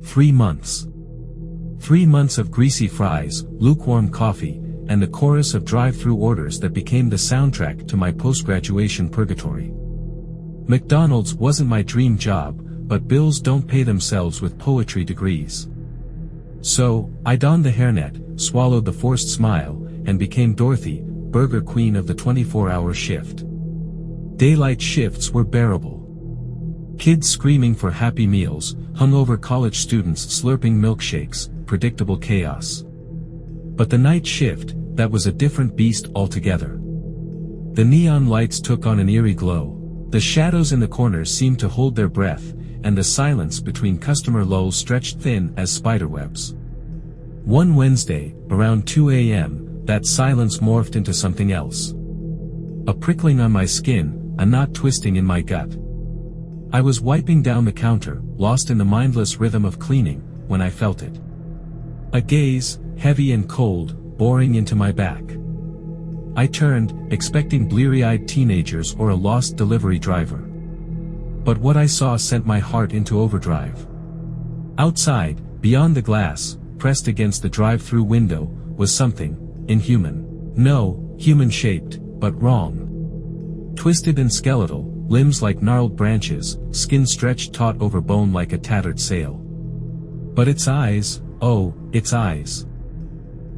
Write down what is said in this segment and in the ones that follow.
3 months. 3 months of greasy fries, lukewarm coffee, and the chorus of drive-through orders that became the soundtrack to my post-graduation purgatory. McDonald's wasn't my dream job, but bills don't pay themselves with poetry degrees. So, I donned the hairnet, swallowed the forced smile, and became Dorothy, Burger Queen of the 24-hour shift. Daylight shifts were bearable. Kids screaming for Happy Meals, hungover college students slurping milkshakes, predictable chaos. But the night shift, that was a different beast altogether. The neon lights took on an eerie glow. The shadows in the corners seemed to hold their breath, and the silence between customer lulls stretched thin as spiderwebs. One Wednesday, around 2 a.m., that silence morphed into something else. A prickling on my skin, a knot twisting in my gut. I was wiping down the counter, lost in the mindless rhythm of cleaning, when I felt it. A gaze, heavy and cold, boring into my back. I turned, expecting bleary-eyed teenagers or a lost delivery driver. But what I saw sent my heart into overdrive. Outside, beyond the glass, pressed against the drive-through window, was something, inhuman. No, human-shaped, but wrong. Twisted and skeletal, limbs like gnarled branches, skin stretched taut over bone like a tattered sail. But its eyes, oh, its eyes.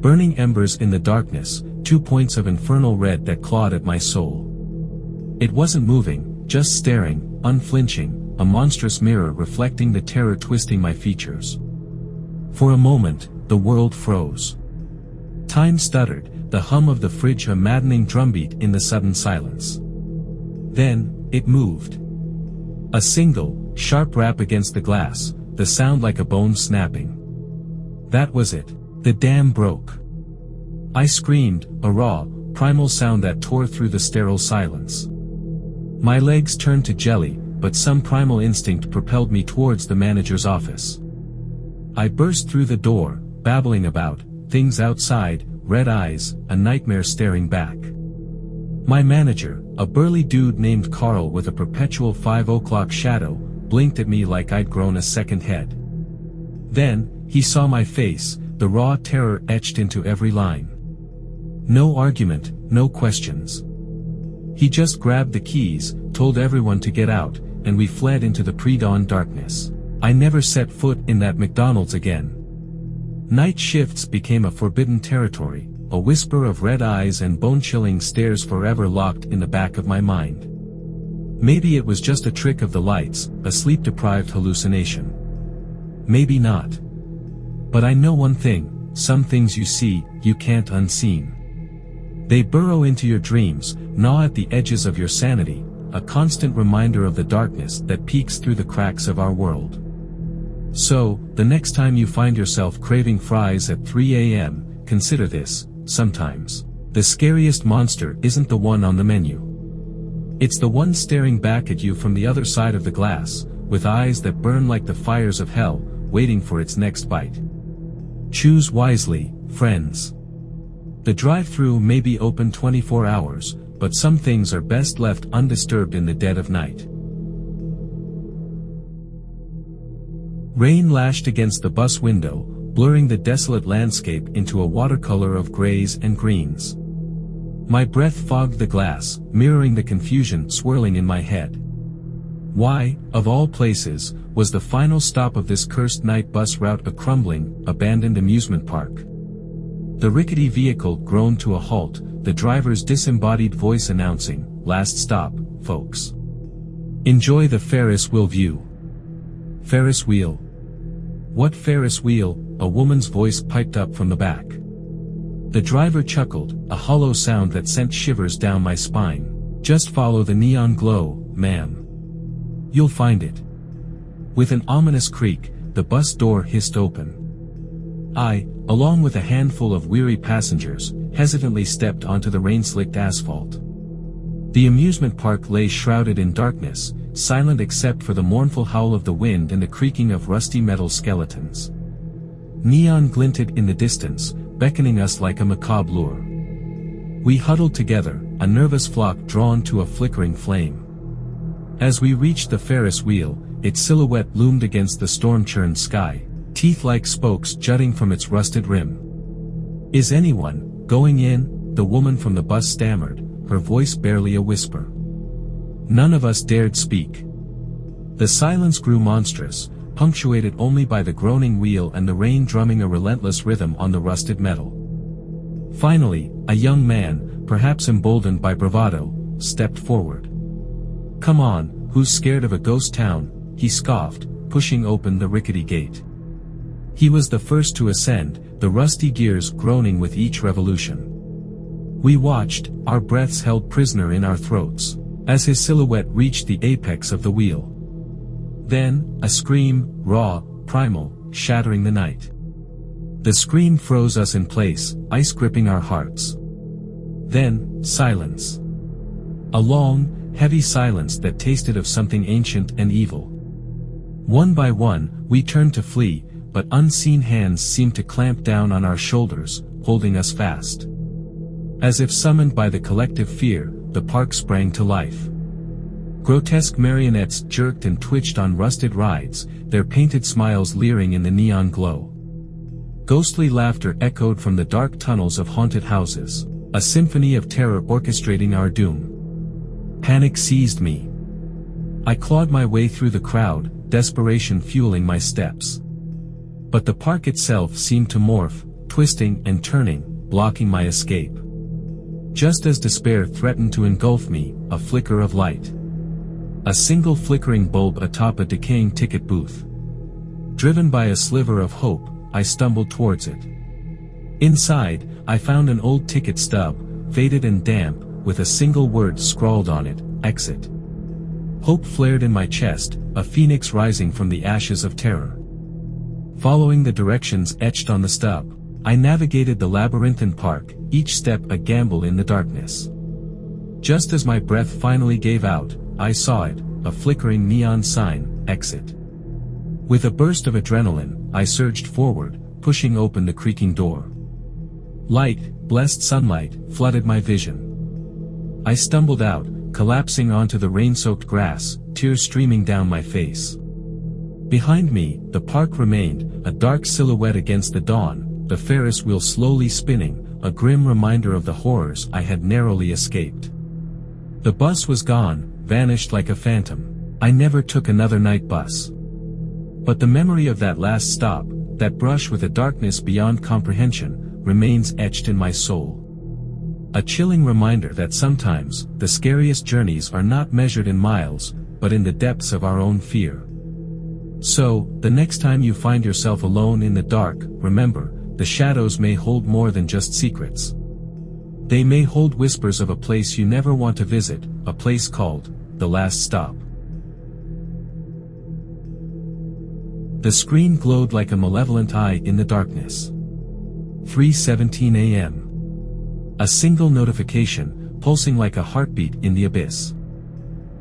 Burning embers in the darkness, 2 points of infernal red that clawed at my soul. It wasn't moving, just staring, unflinching, a monstrous mirror reflecting the terror twisting my features. For a moment, the world froze. Time stuttered, the hum of the fridge a maddening drumbeat in the sudden silence. Then, it moved. A single, sharp rap against the glass, the sound like a bone snapping. That was it. The dam broke. I screamed, a raw, primal sound that tore through the sterile silence. My legs turned to jelly, but some primal instinct propelled me towards the manager's office. I burst through the door, babbling about things outside, red eyes, a nightmare staring back. My manager, a burly dude named Carl with a perpetual 5 o'clock shadow, blinked at me like I'd grown a second head. Then, he saw my face, the raw terror etched into every line. No argument, no questions. He just grabbed the keys, told everyone to get out, and we fled into the pre-dawn darkness. I never set foot in that McDonald's again. Night shifts became a forbidden territory, a whisper of red eyes and bone-chilling stares forever locked in the back of my mind. Maybe it was just a trick of the lights, a sleep-deprived hallucination. Maybe not. But I know one thing, some things you see, you can't unseen. They burrow into your dreams, gnaw at the edges of your sanity, a constant reminder of the darkness that peeks through the cracks of our world. So, the next time you find yourself craving fries at 3 a.m., consider this: sometimes, the scariest monster isn't the one on the menu. It's the one staring back at you from the other side of the glass, with eyes that burn like the fires of hell, waiting for its next bite. Choose wisely, friends. The drive-through may be open 24 hours, but some things are best left undisturbed in the dead of night. Rain lashed against the bus window, blurring the desolate landscape into a watercolor of grays and greens. My breath fogged the glass, mirroring the confusion swirling in my head. Why, of all places, was the final stop of this cursed night bus route a crumbling, abandoned amusement park? The rickety vehicle groaned to a halt, the driver's disembodied voice announcing, "Last stop, folks. Enjoy the Ferris wheel view." Ferris wheel? What Ferris wheel? A woman's voice piped up from the back. The driver chuckled, a hollow sound that sent shivers down my spine. "Just follow the neon glow, ma'am. You'll find it." With an ominous creak, the bus door hissed open. I, along with a handful of weary passengers, hesitantly stepped onto the rain-slicked asphalt. The amusement park lay shrouded in darkness, silent except for the mournful howl of the wind and the creaking of rusty metal skeletons. Neon glinted in the distance, beckoning us like a macabre lure. We huddled together, a nervous flock drawn to a flickering flame. As we reached the Ferris wheel, its silhouette loomed against the storm-churned sky, teeth-like spokes jutting from its rusted rim. "Is anyone going in?" the woman from the bus stammered, her voice barely a whisper. None of us dared speak. The silence grew monstrous, punctuated only by the groaning wheel and the rain drumming a relentless rhythm on the rusted metal. Finally, a young man, perhaps emboldened by bravado, stepped forward. "Come on, who's scared of a ghost town?" he scoffed, pushing open the rickety gate. He was the first to ascend, the rusty gears groaning with each revolution. We watched, our breaths held prisoner in our throats, as his silhouette reached the apex of the wheel. Then, a scream, raw, primal, shattering the night. The scream froze us in place, ice-gripping our hearts. Then, silence. A long, heavy silence that tasted of something ancient and evil. One by one, we turned to flee, but unseen hands seemed to clamp down on our shoulders, holding us fast. As if summoned by the collective fear, the park sprang to life. Grotesque marionettes jerked and twitched on rusted rides, their painted smiles leering in the neon glow. Ghostly laughter echoed from the dark tunnels of haunted houses, a symphony of terror orchestrating our doom. Panic seized me. I clawed my way through the crowd, desperation fueling my steps. But the park itself seemed to morph, twisting and turning, blocking my escape. Just as despair threatened to engulf me, a flicker of light. A single flickering bulb atop a decaying ticket booth. Driven by a sliver of hope, I stumbled towards it. Inside, I found an old ticket stub, faded and damp, with a single word scrawled on it, "Exit." Hope flared in my chest, a phoenix rising from the ashes of terror. Following the directions etched on the stub, I navigated the labyrinthine park, each step a gamble in the darkness. Just as my breath finally gave out, I saw it, a flickering neon sign, "Exit." With a burst of adrenaline, I surged forward, pushing open the creaking door. Light, blessed sunlight, flooded my vision. I stumbled out, collapsing onto the rain-soaked grass, tears streaming down my face. Behind me, the park remained, a dark silhouette against the dawn, the Ferris wheel slowly spinning, a grim reminder of the horrors I had narrowly escaped. The bus was gone, vanished like a phantom. I never took another night bus. But the memory of that last stop, that brush with a darkness beyond comprehension, remains etched in my soul. A chilling reminder that sometimes, the scariest journeys are not measured in miles, but in the depths of our own fear. So, the next time you find yourself alone in the dark, remember, the shadows may hold more than just secrets. They may hold whispers of a place you never want to visit, a place called, The Last Stop. The screen glowed like a malevolent eye in the darkness. 3:17 a.m. A single notification, pulsing like a heartbeat in the abyss.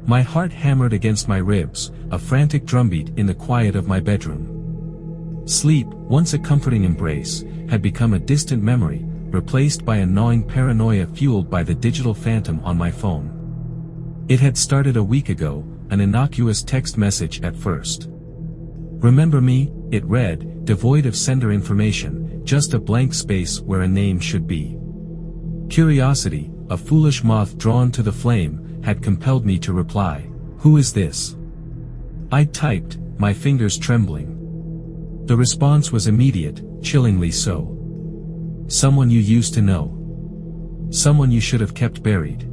My heart hammered against my ribs, a frantic drumbeat in the quiet of my bedroom. Sleep, once a comforting embrace, had become a distant memory, replaced by a gnawing paranoia fueled by the digital phantom on my phone. It had started a week ago, an innocuous text message at first. "Remember me?" it read, devoid of sender information, just a blank space where a name should be. Curiosity, a foolish moth drawn to the flame, had compelled me to reply, "Who is this?" I typed, my fingers trembling. The response was immediate, chillingly so. "Someone you used to know. Someone you should have kept buried."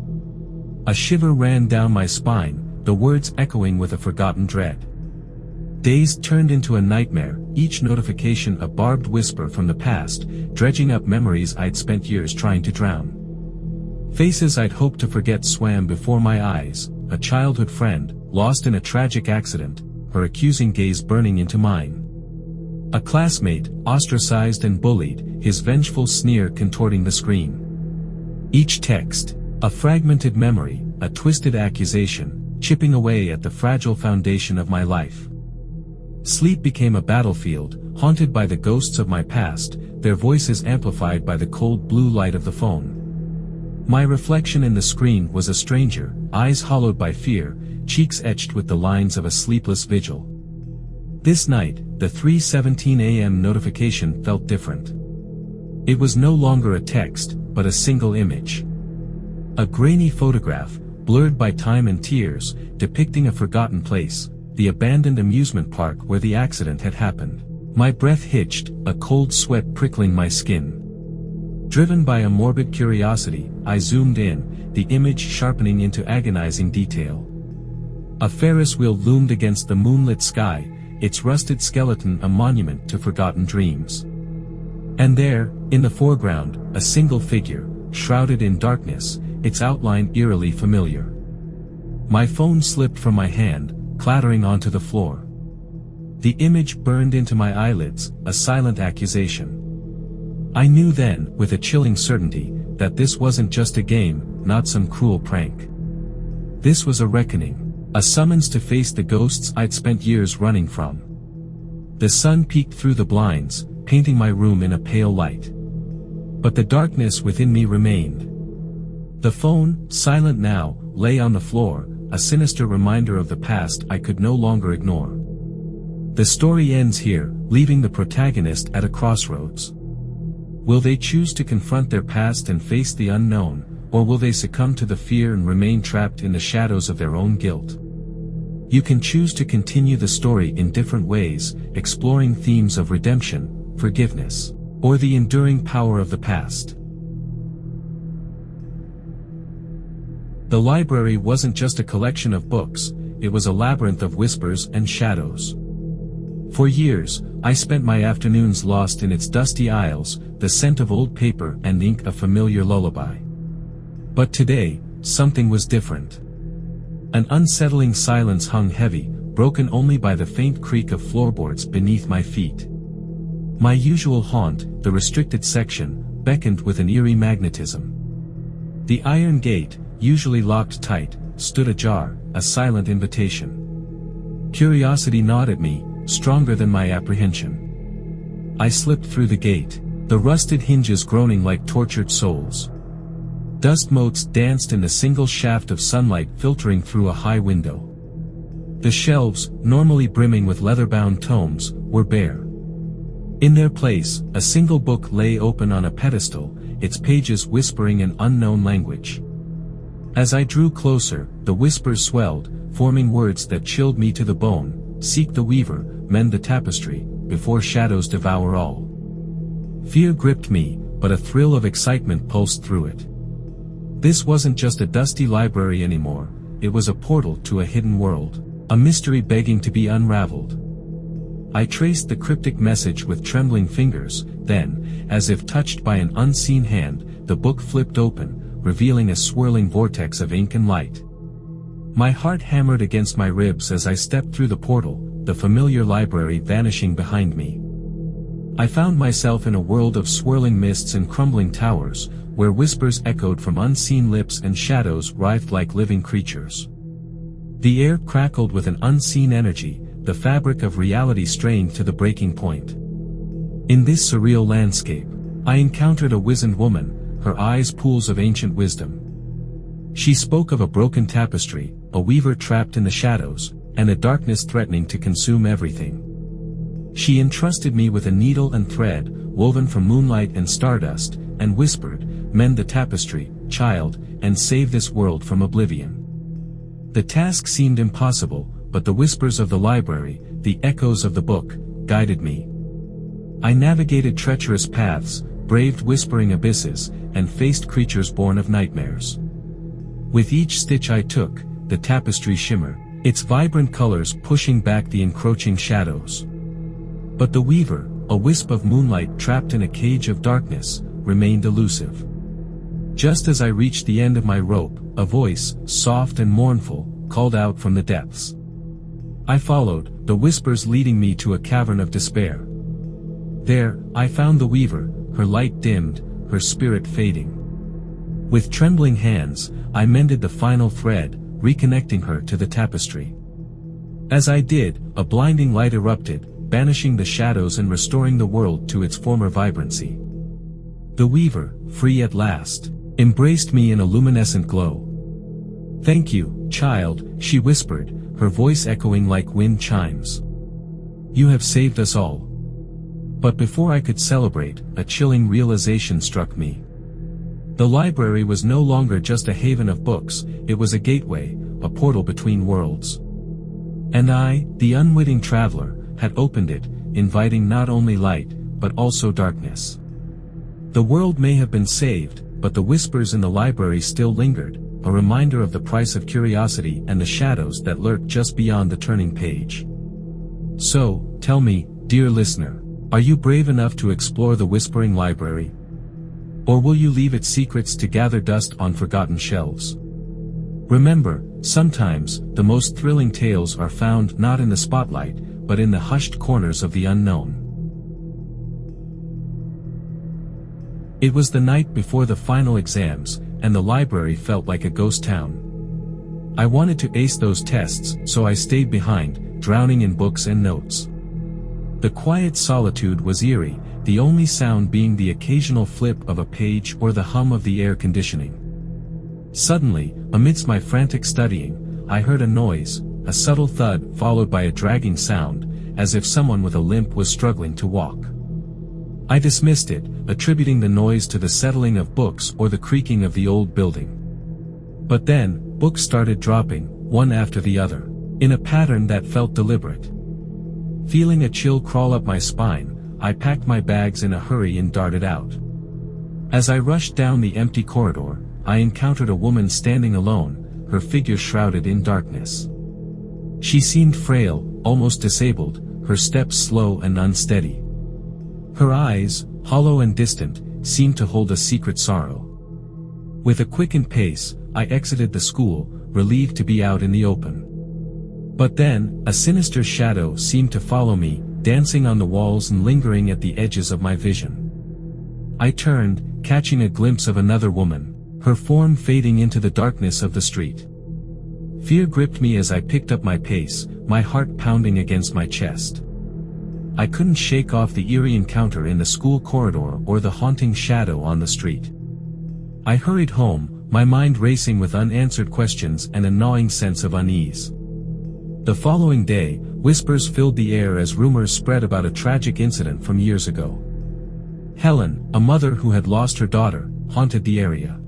A shiver ran down my spine, the words echoing with a forgotten dread. Days turned into a nightmare, each notification a barbed whisper from the past, dredging up memories I'd spent years trying to drown. Faces I'd hoped to forget swam before my eyes, a childhood friend, lost in a tragic accident, her accusing gaze burning into mine. A classmate, ostracized and bullied, his vengeful sneer contorting the screen. Each text, a fragmented memory, a twisted accusation, chipping away at the fragile foundation of my life. Sleep became a battlefield, haunted by the ghosts of my past, their voices amplified by the cold blue light of the phone. My reflection in the screen was a stranger, eyes hollowed by fear, cheeks etched with the lines of a sleepless vigil. This night, the 3:17 a.m. notification felt different. It was no longer a text, but a single image. A grainy photograph, blurred by time and tears, depicting a forgotten place, the abandoned amusement park where the accident had happened. My breath hitched, a cold sweat prickling my skin. Driven by a morbid curiosity, I zoomed in, the image sharpening into agonizing detail. A Ferris wheel loomed against the moonlit sky, its rusted skeleton a monument to forgotten dreams. And there, in the foreground, a single figure, shrouded in darkness, its outline eerily familiar. My phone slipped from my hand, clattering onto the floor. The image burned into my eyelids, a silent accusation. I knew then, with a chilling certainty, that this wasn't just a game, not some cruel prank. This was a reckoning, a summons to face the ghosts I'd spent years running from. The sun peeked through the blinds, painting my room in a pale light. But the darkness within me remained. The phone, silent now, lay on the floor, a sinister reminder of the past I could no longer ignore. The story ends here, leaving the protagonist at a crossroads. Will they choose to confront their past and face the unknown, or will they succumb to the fear and remain trapped in the shadows of their own guilt? You can choose to continue the story in different ways, exploring themes of redemption, forgiveness, or the enduring power of the past. The library wasn't just a collection of books, it was a labyrinth of whispers and shadows. For years, I spent my afternoons lost in its dusty aisles, the scent of old paper and ink a familiar lullaby. But today, something was different. An unsettling silence hung heavy, broken only by the faint creak of floorboards beneath my feet. My usual haunt, the restricted section, beckoned with an eerie magnetism. The iron gate, usually locked tight, stood ajar, a silent invitation. Curiosity gnawed at me, stronger than my apprehension. I slipped through the gate, the rusted hinges groaning like tortured souls. Dust motes danced in the single shaft of sunlight filtering through a high window. The shelves, normally brimming with leather-bound tomes, were bare. In their place, a single book lay open on a pedestal, its pages whispering an unknown language. As I drew closer, the whispers swelled, forming words that chilled me to the bone. Seek the weaver, mend the tapestry, before shadows devour all. Fear gripped me, but a thrill of excitement pulsed through it. This wasn't just a dusty library anymore, it was a portal to a hidden world, a mystery begging to be unraveled. I traced the cryptic message with trembling fingers, then, as if touched by an unseen hand, the book flipped open, revealing a swirling vortex of ink and light. My heart hammered against my ribs as I stepped through the portal, the familiar library vanishing behind me. I found myself in a world of swirling mists and crumbling towers, where whispers echoed from unseen lips and shadows writhed like living creatures. The air crackled with an unseen energy, the fabric of reality strained to the breaking point. In this surreal landscape, I encountered a wizened woman, her eyes pools of ancient wisdom. She spoke of a broken tapestry, a weaver trapped in the shadows, and a darkness threatening to consume everything. She entrusted me with a needle and thread, woven from moonlight and stardust, and whispered, "Mend the tapestry, child, and save this world from oblivion." The task seemed impossible, but the whispers of the library, the echoes of the book, guided me. I navigated treacherous paths, braved whispering abysses, and faced creatures born of nightmares. With each stitch I took, the tapestry shimmered, its vibrant colors pushing back the encroaching shadows. But the weaver, a wisp of moonlight trapped in a cage of darkness, remained elusive. Just as I reached the end of my rope, a voice, soft and mournful, called out from the depths. I followed, the whispers leading me to a cavern of despair. There, I found the weaver, her light dimmed, her spirit fading. With trembling hands, I mended the final thread, reconnecting her to the tapestry. As I did, a blinding light erupted, banishing the shadows and restoring the world to its former vibrancy. The weaver, free at last, embraced me in a luminescent glow. "Thank you, child," she whispered, her voice echoing like wind chimes. You have saved us all. But before I could celebrate, a chilling realization struck me. The library was no longer just a haven of books, it was a gateway, a portal between worlds. And I, the unwitting traveler, had opened it, inviting not only light, but also darkness. The world may have been saved, but the whispers in the library still lingered, a reminder of the price of curiosity and the shadows that lurk just beyond the turning page. So, tell me, dear listener, are you brave enough to explore the whispering library? Or will you leave its secrets to gather dust on forgotten shelves? Remember, sometimes, the most thrilling tales are found not in the spotlight, but in the hushed corners of the unknown. It was the night before the final exams, and the library felt like a ghost town. I wanted to ace those tests, so I stayed behind, drowning in books and notes. The quiet solitude was eerie, the only sound being the occasional flip of a page or the hum of the air conditioning. Suddenly, amidst my frantic studying, I heard a noise, a subtle thud followed by a dragging sound, as if someone with a limp was struggling to walk. I dismissed it, attributing the noise to the settling of books or the creaking of the old building. But then, books started dropping, one after the other, in a pattern that felt deliberate. Feeling a chill crawl up my spine, I packed my bags in a hurry and darted out. As I rushed down the empty corridor, I encountered a woman standing alone, her figure shrouded in darkness. She seemed frail, almost disabled, her steps slow and unsteady. Her eyes, hollow and distant, seemed to hold a secret sorrow. With a quickened pace, I exited the school, relieved to be out in the open. But then, a sinister shadow seemed to follow me, dancing on the walls and lingering at the edges of my vision. I turned, catching a glimpse of another woman, her form fading into the darkness of the street. Fear gripped me as I picked up my pace, my heart pounding against my chest. I couldn't shake off the eerie encounter in the school corridor or the haunting shadow on the street. I hurried home, my mind racing with unanswered questions and a gnawing sense of unease. The following day, whispers filled the air as rumors spread about a tragic incident from years ago. Helen, a mother who had lost her daughter, haunted the area.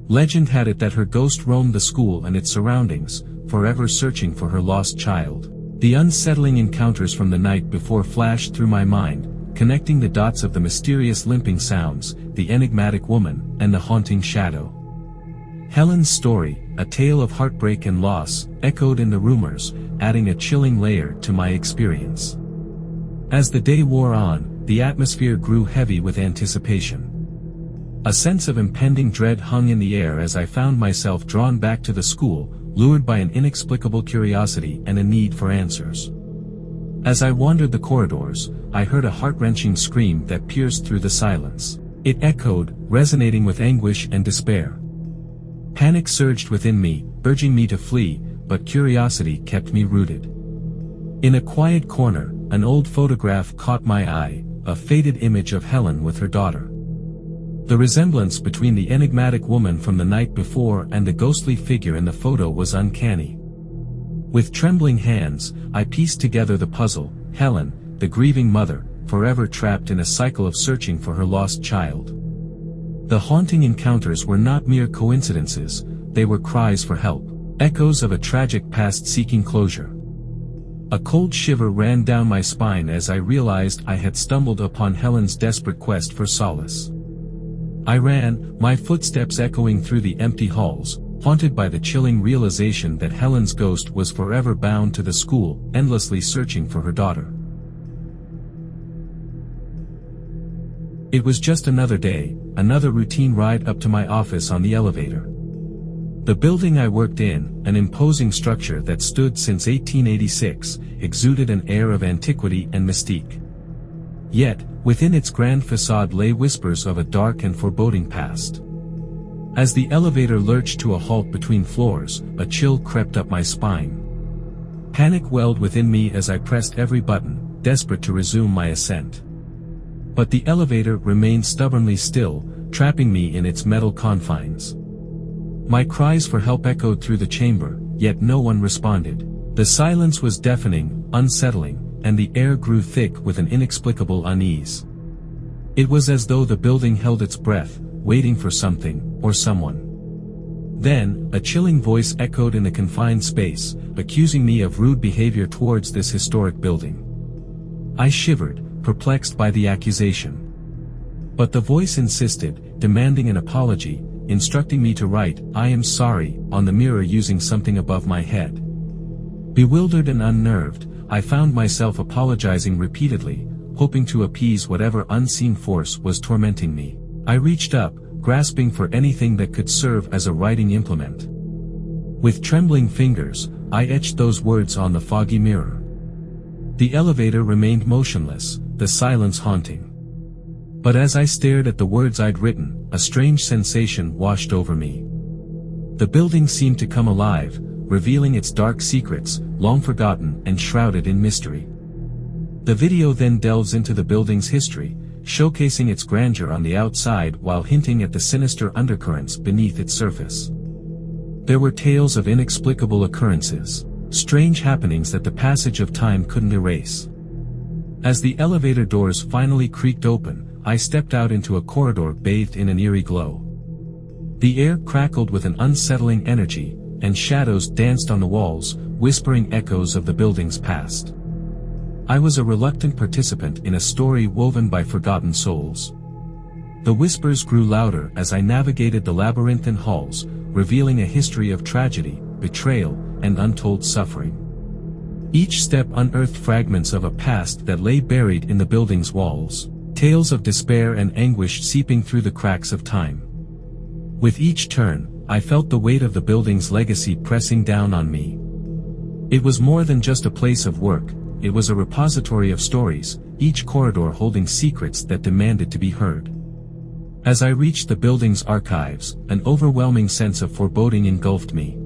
Legend had it that her ghost roamed the school and its surroundings, forever searching for her lost child. The unsettling encounters from the night before flashed through my mind, connecting the dots of the mysterious limping sounds, the enigmatic woman, and the haunting shadow. Helen's story, a tale of heartbreak and loss, echoed in the rumors, adding a chilling layer to my experience. As the day wore on, the atmosphere grew heavy with anticipation. A sense of impending dread hung in the air as I found myself drawn back to the school, lured by an inexplicable curiosity and a need for answers. As I wandered the corridors, I heard a heart-wrenching scream that pierced through the silence. It echoed, resonating with anguish and despair. Panic surged within me, urging me to flee, but curiosity kept me rooted. In a quiet corner, an old photograph caught my eye, a faded image of Helen with her daughter. The resemblance between the enigmatic woman from the night before and the ghostly figure in the photo was uncanny. With trembling hands, I pieced together the puzzle: Helen, the grieving mother, forever trapped in a cycle of searching for her lost child. The haunting encounters were not mere coincidences, they were cries for help, echoes of a tragic past seeking closure. A cold shiver ran down my spine as I realized I had stumbled upon Helen's desperate quest for solace. I ran, my footsteps echoing through the empty halls, haunted by the chilling realization that Helen's ghost was forever bound to the school, endlessly searching for her daughter. It was just another day, another routine ride up to my office on the elevator. The building I worked in, an imposing structure that stood since 1886, exuded an air of antiquity and mystique. Yet, within its grand facade lay whispers of a dark and foreboding past. As the elevator lurched to a halt between floors, a chill crept up my spine. Panic welled within me as I pressed every button, desperate to resume my ascent. But the elevator remained stubbornly still, trapping me in its metal confines. My cries for help echoed through the chamber, yet no one responded. The silence was deafening, unsettling, and the air grew thick with an inexplicable unease. It was as though the building held its breath, waiting for something, or someone. Then, a chilling voice echoed in the confined space, accusing me of rude behavior towards this historic building. I shivered, perplexed by the accusation. But the voice insisted, demanding an apology, instructing me to write, "I am sorry," on the mirror using something above my head. Bewildered and unnerved, I found myself apologizing repeatedly, hoping to appease whatever unseen force was tormenting me. I reached up, grasping for anything that could serve as a writing implement. With trembling fingers, I etched those words on the foggy mirror. The elevator remained motionless, the silence haunting. But as I stared at the words I'd written, a strange sensation washed over me. The building seemed to come alive, revealing its dark secrets, long forgotten and shrouded in mystery. The video then delves into the building's history, showcasing its grandeur on the outside while hinting at the sinister undercurrents beneath its surface. There were tales of inexplicable occurrences, strange happenings that the passage of time couldn't erase. As the elevator doors finally creaked open, I stepped out into a corridor bathed in an eerie glow. The air crackled with an unsettling energy, and shadows danced on the walls, whispering echoes of the building's past. I was a reluctant participant in a story woven by forgotten souls. The whispers grew louder as I navigated the labyrinthine halls, revealing a history of tragedy, betrayal, and untold suffering. Each step unearthed fragments of a past that lay buried in the building's walls, tales of despair and anguish seeping through the cracks of time. With each turn, I felt the weight of the building's legacy pressing down on me. It was more than just a place of work, it was a repository of stories, each corridor holding secrets that demanded to be heard. As I reached the building's archives, an overwhelming sense of foreboding engulfed me.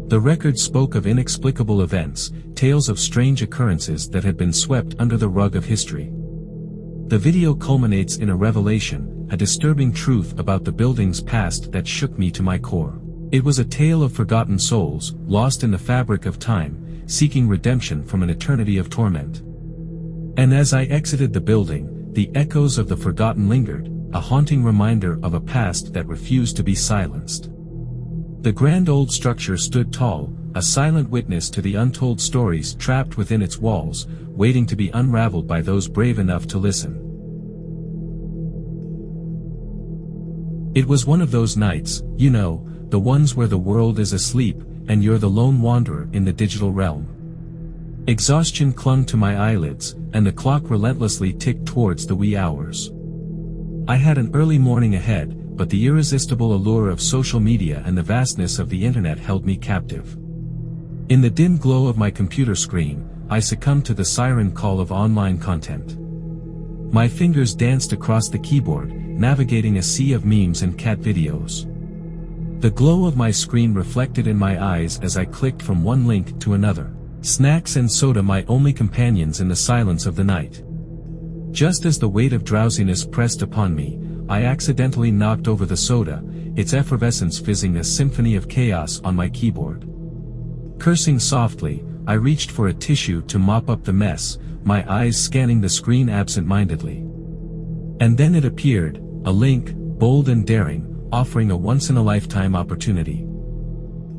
The records spoke of inexplicable events, tales of strange occurrences that had been swept under the rug of history. The video culminates in a revelation, a disturbing truth about the building's past that shook me to my core. It was a tale of forgotten souls, lost in the fabric of time, seeking redemption from an eternity of torment. And as I exited the building, the echoes of the forgotten lingered, a haunting reminder of a past that refused to be silenced. The grand old structure stood tall, a silent witness to the untold stories trapped within its walls, waiting to be unraveled by those brave enough to listen. It was one of those nights, you know, the ones where the world is asleep, and you're the lone wanderer in the digital realm. Exhaustion clung to my eyelids, and the clock relentlessly ticked towards the wee hours. I had an early morning ahead, but the irresistible allure of social media and the vastness of the internet held me captive. In the dim glow of my computer screen, I succumbed to the siren call of online content. My fingers danced across the keyboard, navigating a sea of memes and cat videos. The glow of my screen reflected in my eyes as I clicked from one link to another. Snacks and soda my only companions in the silence of the night. Just as the weight of drowsiness pressed upon me, I accidentally knocked over the soda, its effervescence fizzing a symphony of chaos on my keyboard. Cursing softly, I reached for a tissue to mop up the mess, my eyes scanning the screen absent-mindedly. And then it appeared, a link, bold and daring, offering a once-in-a-lifetime opportunity.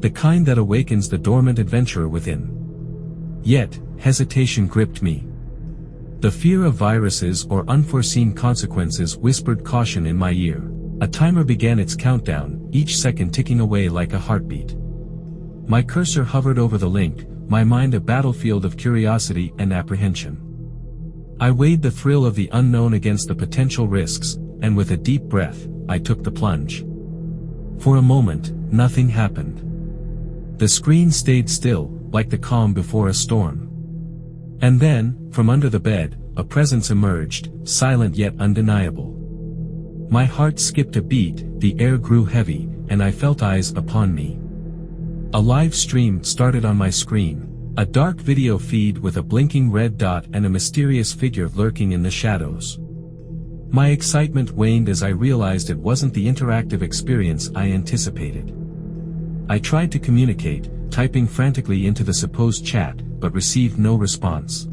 The kind that awakens the dormant adventurer within. Yet, hesitation gripped me. The fear of viruses or unforeseen consequences whispered caution in my ear. A timer began its countdown, each second ticking away like a heartbeat. My cursor hovered over the link, my mind a battlefield of curiosity and apprehension. I weighed the thrill of the unknown against the potential risks, and with a deep breath, I took the plunge. For a moment, nothing happened. The screen stayed still, like the calm before a storm. And then, from under the bed, a presence emerged, silent yet undeniable. My heart skipped a beat, the air grew heavy, and I felt eyes upon me. A live stream started on my screen, a dark video feed with a blinking red dot and a mysterious figure lurking in the shadows. My excitement waned as I realized it wasn't the interactive experience I anticipated. I tried to communicate, typing frantically into the supposed chat, but received no response.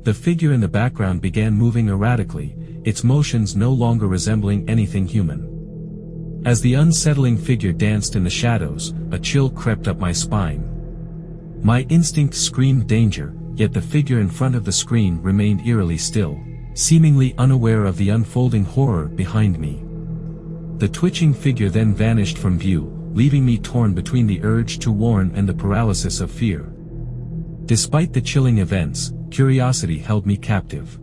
The figure in the background began moving erratically, its motions no longer resembling anything human. As the unsettling figure danced in the shadows, a chill crept up my spine. My instinct screamed danger, yet the figure in front of the screen remained eerily still, seemingly unaware of the unfolding horror behind me. The twitching figure then vanished from view, leaving me torn between the urge to warn and the paralysis of fear. Despite the chilling events, curiosity held me captive.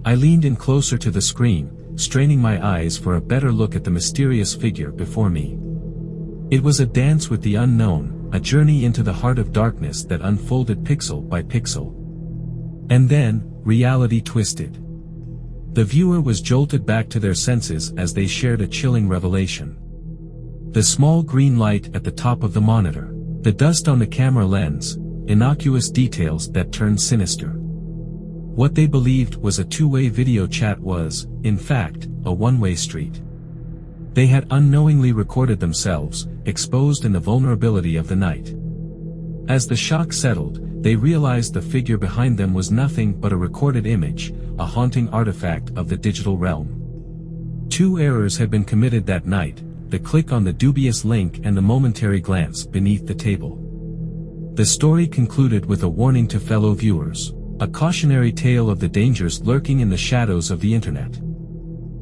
I leaned in closer to the screen, straining my eyes for a better look at the mysterious figure before me. It was a dance with the unknown, a journey into the heart of darkness that unfolded pixel by pixel. And then, reality twisted. The viewer was jolted back to their senses as they shared a chilling revelation. The small green light at the top of the monitor, the dust on the camera lens, innocuous details that turned sinister. What they believed was a two-way video chat was, in fact, a one-way street. They had unknowingly recorded themselves, exposed in the vulnerability of the night. As the shock settled, they realized the figure behind them was nothing but a recorded image, a haunting artifact of the digital realm. Two errors had been committed that night, the click on the dubious link and the momentary glance beneath the table. The story concluded with a warning to fellow viewers, a cautionary tale of the dangers lurking in the shadows of the internet.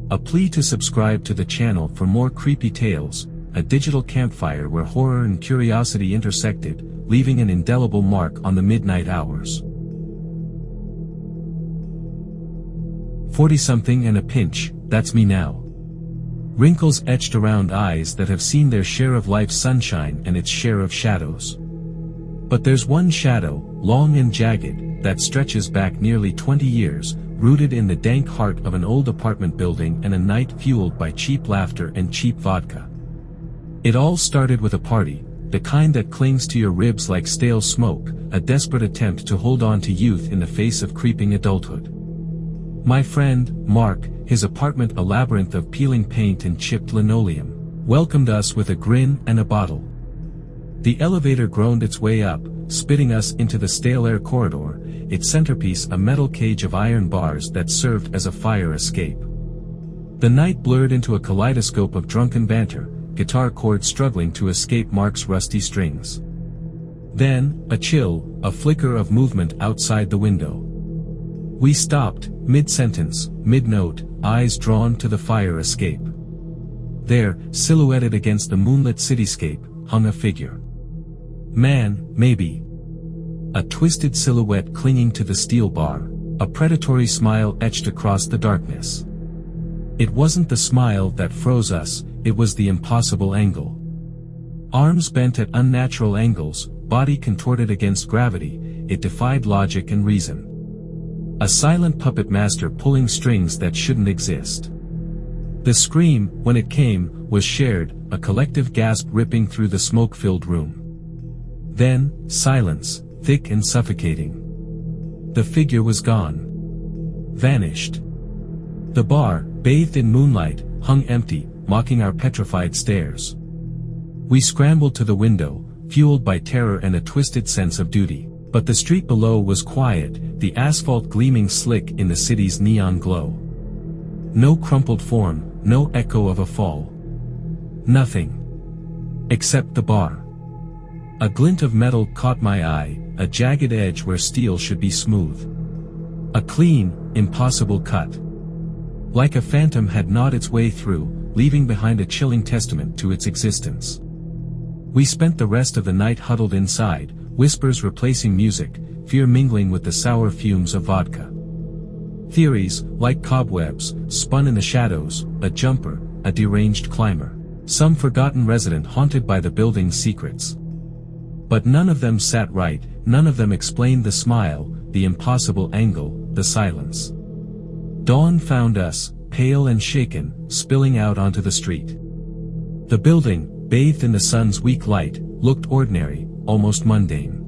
A plea to subscribe to the channel for more creepy tales, a digital campfire where horror and curiosity intersected, leaving an indelible mark on the midnight hours. 40-something and a pinch, that's me now. Wrinkles etched around eyes that have seen their share of life's sunshine and its share of shadows. But there's one shadow, long and jagged, that stretches back nearly 20 years, rooted in the dank heart of an old apartment building and a night fueled by cheap laughter and cheap vodka. It all started with a party, the kind that clings to your ribs like stale smoke, a desperate attempt to hold on to youth in the face of creeping adulthood. My friend, Mark, his apartment a labyrinth of peeling paint and chipped linoleum, welcomed us with a grin and a bottle. The elevator groaned its way up, spitting us into the stale air corridor, its centerpiece a metal cage of iron bars that served as a fire escape. The night blurred into a kaleidoscope of drunken banter, guitar chords struggling to escape Mark's rusty strings. Then, a chill, a flicker of movement outside the window. We stopped, mid-sentence, mid-note, eyes drawn to the fire escape. There, silhouetted against the moonlit cityscape, hung a figure. Man, maybe. A twisted silhouette clinging to the steel bar, a predatory smile etched across the darkness. It wasn't the smile that froze us, it was the impossible angle. Arms bent at unnatural angles, body contorted against gravity, it defied logic and reason. A silent puppet master pulling strings that shouldn't exist. The scream, when it came, was shared, a collective gasp ripping through the smoke-filled room. Then, silence, thick and suffocating. The figure was gone. Vanished. The bar, bathed in moonlight, hung empty, mocking our petrified stares. We scrambled to the window, fueled by terror and a twisted sense of duty. But the street below was quiet, the asphalt gleaming slick in the city's neon glow. No crumpled form, no echo of a fall. Nothing. Except the bar. A glint of metal caught my eye, a jagged edge where steel should be smooth. A clean, impossible cut. Like a phantom had gnawed its way through, leaving behind a chilling testament to its existence. We spent the rest of the night huddled inside, whispers replacing music, fear mingling with the sour fumes of vodka. Theories, like cobwebs, spun in the shadows, a jumper, a deranged climber, some forgotten resident haunted by the building's secrets. But none of them sat right, none of them explained the smile, the impossible angle, the silence. Dawn found us, pale and shaken, spilling out onto the street. The building, bathed in the sun's weak light, looked ordinary, almost mundane.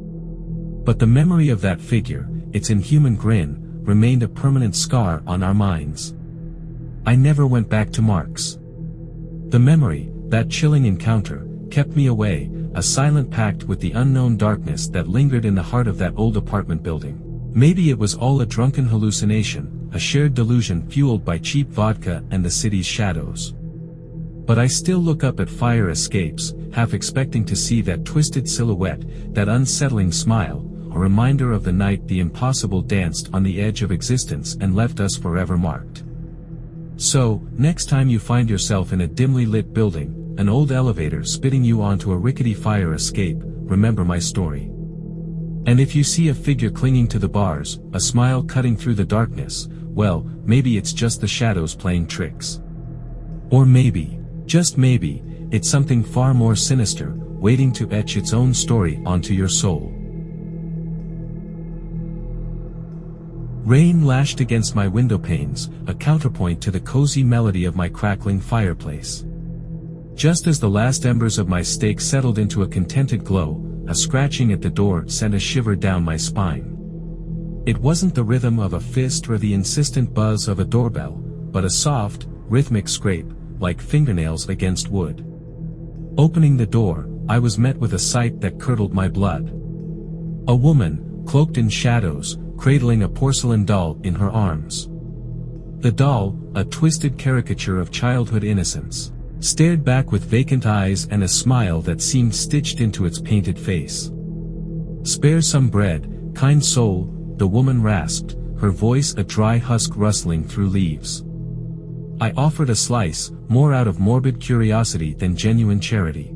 But the memory of that figure, its inhuman grin, remained a permanent scar on our minds. I never went back to Mark's. The memory, that chilling encounter, kept me away, a silent pact with the unknown darkness that lingered in the heart of that old apartment building. Maybe it was all a drunken hallucination, a shared delusion fueled by cheap vodka and the city's shadows. But I still look up at fire escapes, half expecting to see that twisted silhouette, that unsettling smile, a reminder of the night the impossible danced on the edge of existence and left us forever marked. So, next time you find yourself in a dimly lit building, an old elevator spitting you onto a rickety fire escape, remember my story. And if you see a figure clinging to the bars, a smile cutting through the darkness, well, maybe it's just the shadows playing tricks. Or maybe, just maybe, it's something far more sinister, waiting to etch its own story onto your soul. Rain lashed against my window panes, a counterpoint to the cozy melody of my crackling fireplace. Just as the last embers of my steak settled into a contented glow, a scratching at the door sent a shiver down my spine. It wasn't the rhythm of a fist or the insistent buzz of a doorbell, but a soft, rhythmic scrape, like fingernails against wood. Opening the door, I was met with a sight that curdled my blood. A woman, cloaked in shadows, cradling a porcelain doll in her arms. The doll, a twisted caricature of childhood innocence, stared back with vacant eyes and a smile that seemed stitched into its painted face. "Spare some bread, kind soul," the woman rasped, her voice a dry husk rustling through leaves. I offered a slice, more out of morbid curiosity than genuine charity.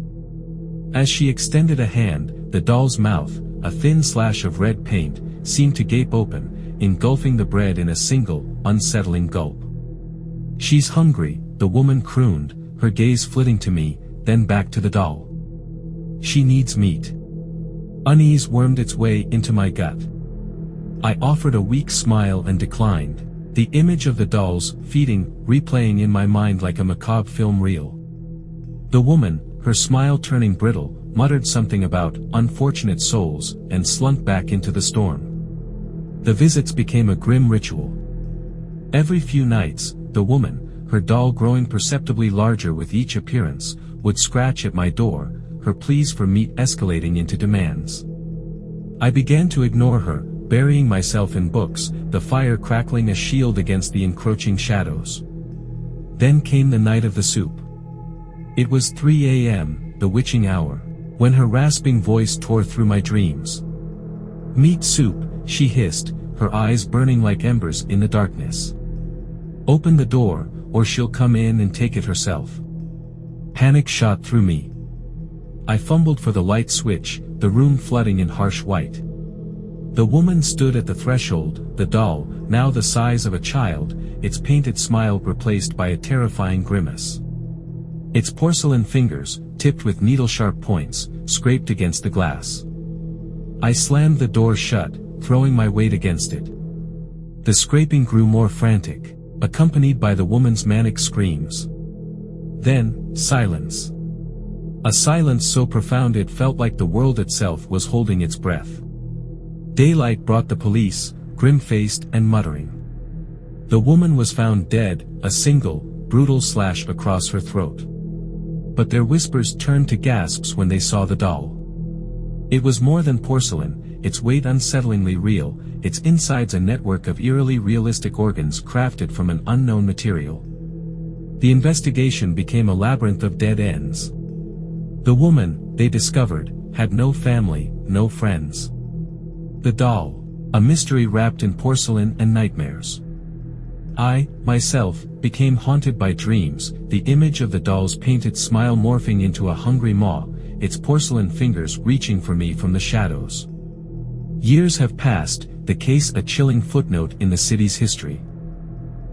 As she extended a hand, the doll's mouth, a thin slash of red paint, seemed to gape open, engulfing the bread in a single, unsettling gulp. "She's hungry," the woman crooned, her gaze flitting to me, then back to the doll. "She needs meat." Unease wormed its way into my gut. I offered a weak smile and declined, the image of the dolls, feeding, replaying in my mind like a macabre film reel. The woman, her smile turning brittle, muttered something about unfortunate souls, and slunk back into the storm. The visits became a grim ritual. Every few nights, the woman, her doll growing perceptibly larger with each appearance, would scratch at my door, her pleas for meat escalating into demands. I began to ignore her, burying myself in books, the fire crackling a shield against the encroaching shadows. Then came the night of the soup. It was 3 a.m., the witching hour, when her rasping voice tore through my dreams. "Meat soup," she hissed, her eyes burning like embers in the darkness. "Open the door, or she'll come in and take it herself." Panic shot through me. I fumbled for the light switch, the room flooding in harsh white. The woman stood at the threshold, the doll, now the size of a child, its painted smile replaced by a terrifying grimace. Its porcelain fingers, tipped with needle-sharp points, scraped against the glass. I slammed the door shut, throwing my weight against it. The scraping grew more frantic, accompanied by the woman's manic screams. Then, silence. A silence so profound it felt like the world itself was holding its breath. Daylight brought the police, grim-faced and muttering. The woman was found dead, a single, brutal slash across her throat. But their whispers turned to gasps when they saw the doll. It was more than porcelain, its weight unsettlingly real, its insides a network of eerily realistic organs crafted from an unknown material. The investigation became a labyrinth of dead ends. The woman, they discovered, had no family, no friends. The doll, a mystery wrapped in porcelain and nightmares. I, myself, became haunted by dreams, the image of the doll's painted smile morphing into a hungry maw, its porcelain fingers reaching for me from the shadows. Years have passed, the case a chilling footnote in the city's history.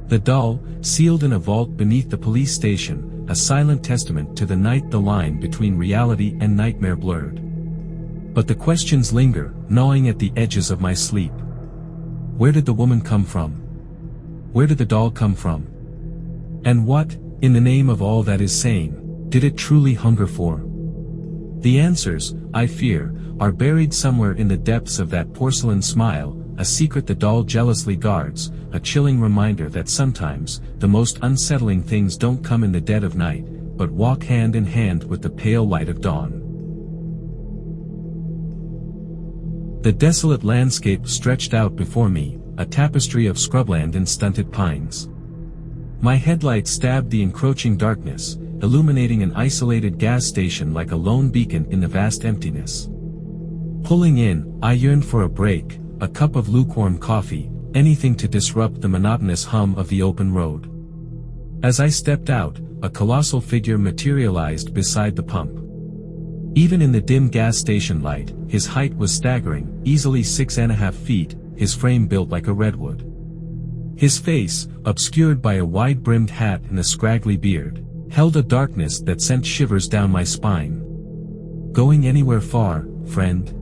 The doll, sealed in a vault beneath the police station, a silent testament to the night the line between reality and nightmare blurred. But the questions linger, gnawing at the edges of my sleep. Where did the woman come from? Where did the doll come from? And what, in the name of all that is sane, did it truly hunger for? The answers, I fear, are buried somewhere in the depths of that porcelain smile, a secret the doll jealously guards, a chilling reminder that sometimes, the most unsettling things don't come in the dead of night, but walk hand in hand with the pale light of dawn. The desolate landscape stretched out before me, a tapestry of scrubland and stunted pines. My headlight stabbed the encroaching darkness, illuminating an isolated gas station like a lone beacon in the vast emptiness. Pulling in, I yearned for a break, a cup of lukewarm coffee, anything to disrupt the monotonous hum of the open road. As I stepped out, a colossal figure materialized beside the pump. Even in the dim gas station light, his height was staggering, easily 6.5 feet, his frame built like a redwood. His face, obscured by a wide-brimmed hat and a scraggly beard, held a darkness that sent shivers down my spine. "Going anywhere far, friend?"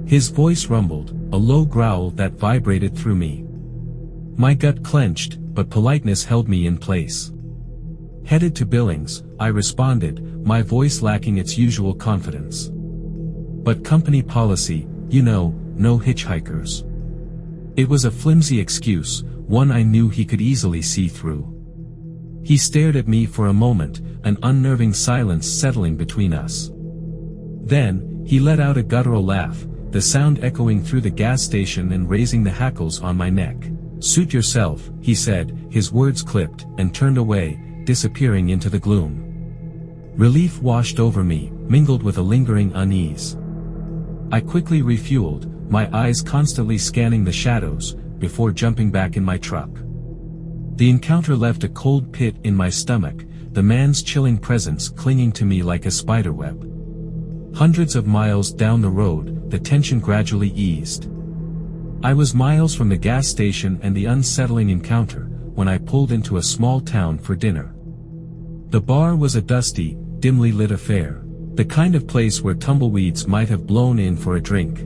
His voice rumbled, a low growl that vibrated through me. My gut clenched, but politeness held me in place. "Headed to Billings," I responded, my voice lacking its usual confidence. "But company policy, you know, no hitchhikers." It was a flimsy excuse, one I knew he could easily see through. He stared at me for a moment, an unnerving silence settling between us. Then, he let out a guttural laugh, the sound echoing through the gas station and raising the hackles on my neck. "Suit yourself," he said, his words clipped, and turned away, disappearing into the gloom. Relief washed over me, mingled with a lingering unease. I quickly refueled, my eyes constantly scanning the shadows, before jumping back in my truck. The encounter left a cold pit in my stomach, the man's chilling presence clinging to me like a spiderweb. Hundreds of miles down the road, the tension gradually eased. I was miles from the gas station and the unsettling encounter, when I pulled into a small town for dinner. The bar was a dusty, dimly lit affair, the kind of place where tumbleweeds might have blown in for a drink.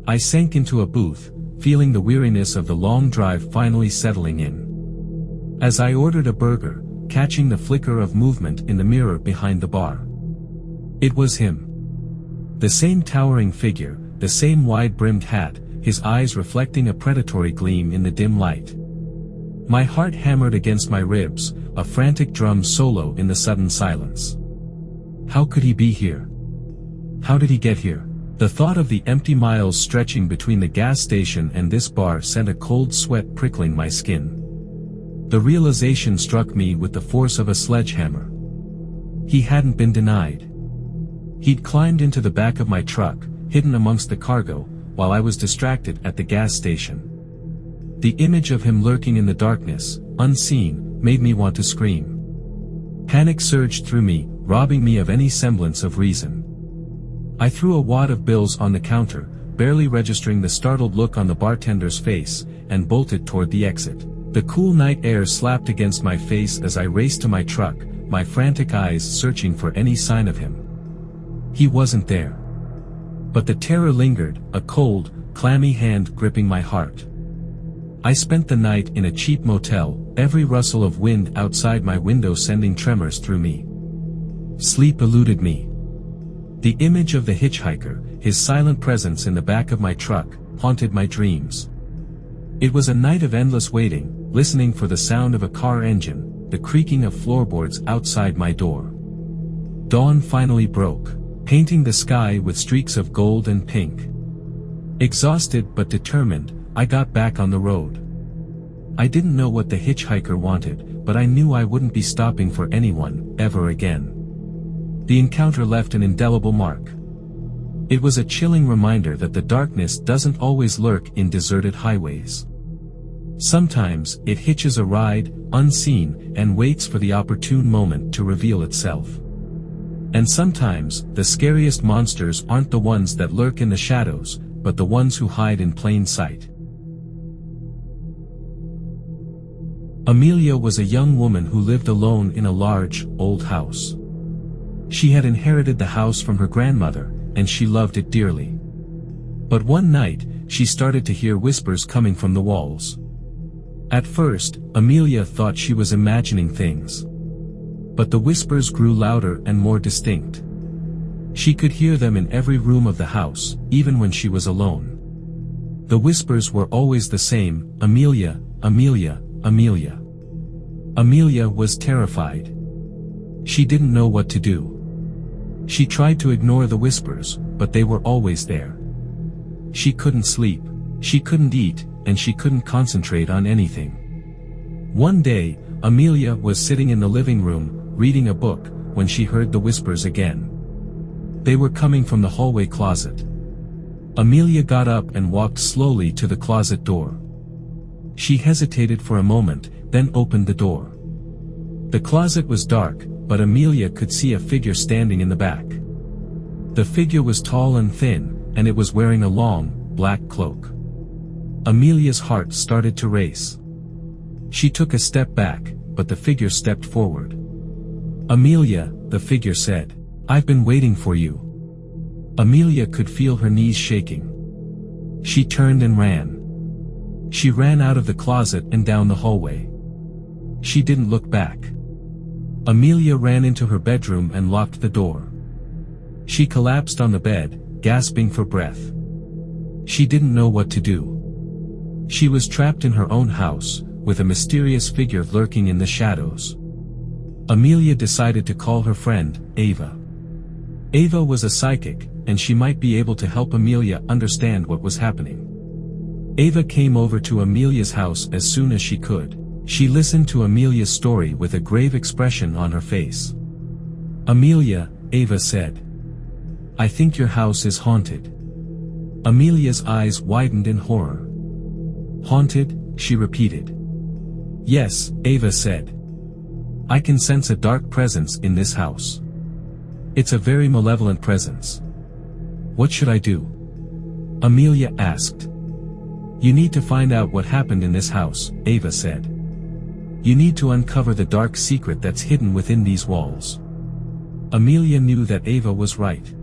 I sank into a booth, feeling the weariness of the long drive finally settling in. As I ordered a burger, catching the flicker of movement in the mirror behind the bar. It was him. The same towering figure, the same wide-brimmed hat, his eyes reflecting a predatory gleam in the dim light. My heart hammered against my ribs, a frantic drum solo in the sudden silence. How could he be here? How did he get here? The thought of the empty miles stretching between the gas station and this bar sent a cold sweat prickling my skin. The realization struck me with the force of a sledgehammer. He hadn't been denied. He'd climbed into the back of my truck, hidden amongst the cargo, while I was distracted at the gas station. The image of him lurking in the darkness, unseen, made me want to scream. Panic surged through me, robbing me of any semblance of reason. I threw a wad of bills on the counter, barely registering the startled look on the bartender's face, and bolted toward the exit. The cool night air slapped against my face as I raced to my truck, my frantic eyes searching for any sign of him. He wasn't there. But the terror lingered, a cold, clammy hand gripping my heart. I spent the night in a cheap motel, every rustle of wind outside my window sending tremors through me. Sleep eluded me. The image of the hitchhiker, his silent presence in the back of my truck, haunted my dreams. It was a night of endless waiting, listening for the sound of a car engine, the creaking of floorboards outside my door. Dawn finally broke, painting the sky with streaks of gold and pink. Exhausted but determined, I got back on the road. I didn't know what the hitchhiker wanted, but I knew I wouldn't be stopping for anyone, ever again. The encounter left an indelible mark. It was a chilling reminder that the darkness doesn't always lurk in deserted highways. Sometimes, it hitches a ride, unseen, and waits for the opportune moment to reveal itself. And sometimes, the scariest monsters aren't the ones that lurk in the shadows, but the ones who hide in plain sight. Amelia was a young woman who lived alone in a large, old house. She had inherited the house from her grandmother, and she loved it dearly. But one night, she started to hear whispers coming from the walls. At first, Amelia thought she was imagining things. But the whispers grew louder and more distinct. She could hear them in every room of the house, even when she was alone. The whispers were always the same: Amelia, Amelia, Amelia. Amelia was terrified. She didn't know what to do. She tried to ignore the whispers, but they were always there. She couldn't sleep, she couldn't eat, and she couldn't concentrate on anything. One day, Amelia was sitting in the living room, reading a book, when she heard the whispers again. They were coming from the hallway closet. Amelia got up and walked slowly to the closet door. She hesitated for a moment, then opened the door. The closet was dark, but Amelia could see a figure standing in the back. The figure was tall and thin, and it was wearing a long, black cloak. Amelia's heart started to race. She took a step back, but the figure stepped forward. "Amelia," the figure said. "I've been waiting for you." Amelia could feel her knees shaking. She turned and ran. She ran out of the closet and down the hallway. She didn't look back. Amelia ran into her bedroom and locked the door. She collapsed on the bed, gasping for breath. She didn't know what to do. She was trapped in her own house, with a mysterious figure lurking in the shadows. Amelia decided to call her friend, Ava. Ava was a psychic, and she might be able to help Amelia understand what was happening. Ava came over to Amelia's house as soon as she could. She listened to Amelia's story with a grave expression on her face. "Amelia," Ava said, "I think your house is haunted." Amelia's eyes widened in horror. "Haunted?" she repeated. "Yes," Ava said. "I can sense a dark presence in this house. It's a very malevolent presence. What should I do?" Amelia asked. "You need to find out what happened in this house," Ava said. "You need to uncover the dark secret that's hidden within these walls." Amelia knew that Ava was right.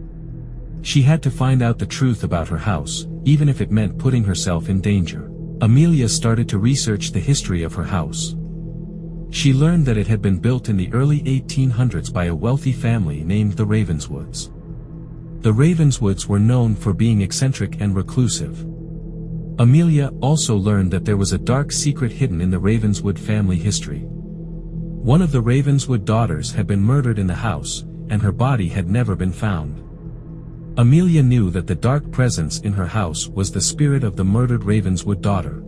She had to find out the truth about her house, even if it meant putting herself in danger. Amelia started to research the history of her house. She learned that it had been built in the early 1800s by a wealthy family named the Ravenswoods. The Ravenswoods were known for being eccentric and reclusive. Amelia also learned that there was a dark secret hidden in the Ravenswood family history. One of the Ravenswood daughters had been murdered in the house, and her body had never been found. Amelia knew that the dark presence in her house was the spirit of the murdered Ravenswood daughter.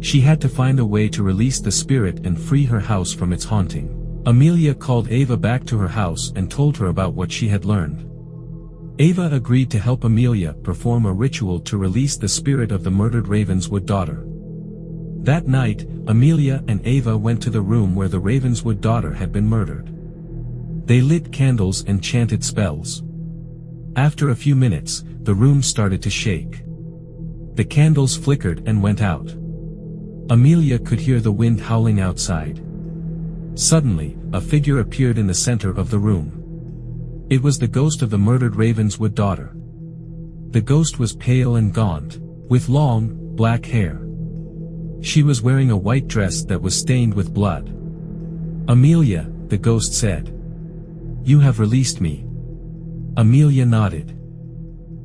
She had to find a way to release the spirit and free her house from its haunting. Amelia called Ava back to her house and told her about what she had learned. Ava agreed to help Amelia perform a ritual to release the spirit of the murdered Ravenswood daughter. That night, Amelia and Ava went to the room where the Ravenswood daughter had been murdered. They lit candles and chanted spells. After a few minutes, the room started to shake. The candles flickered and went out. Amelia could hear the wind howling outside. Suddenly, a figure appeared in the center of the room. It was the ghost of the murdered Ravenswood daughter. The ghost was pale and gaunt, with long, black hair. She was wearing a white dress that was stained with blood. "Amelia," the ghost said. "You have released me." Amelia nodded.